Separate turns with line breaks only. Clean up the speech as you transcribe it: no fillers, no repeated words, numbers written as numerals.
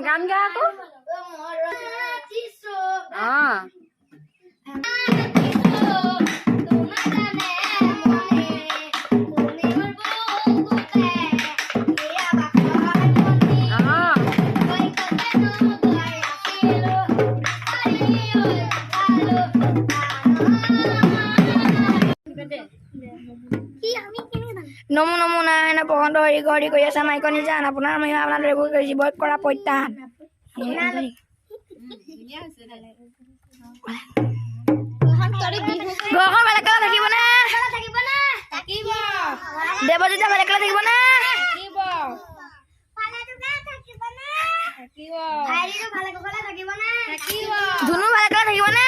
গান গা আকৌ নমো নমো নাৰায়ণ পহন্ত হৰি গৰি কৰি আছে মাইক নিজান আপোনাৰ মহিমা আপোনাৰ জীৱই কৰা প্ৰত্যাহ্বান ঘৰখন বেলেগ থাকিব নে দেৱজিতা বেলেগ থাকিব নে ধুনু বেলেগ থাকিব নে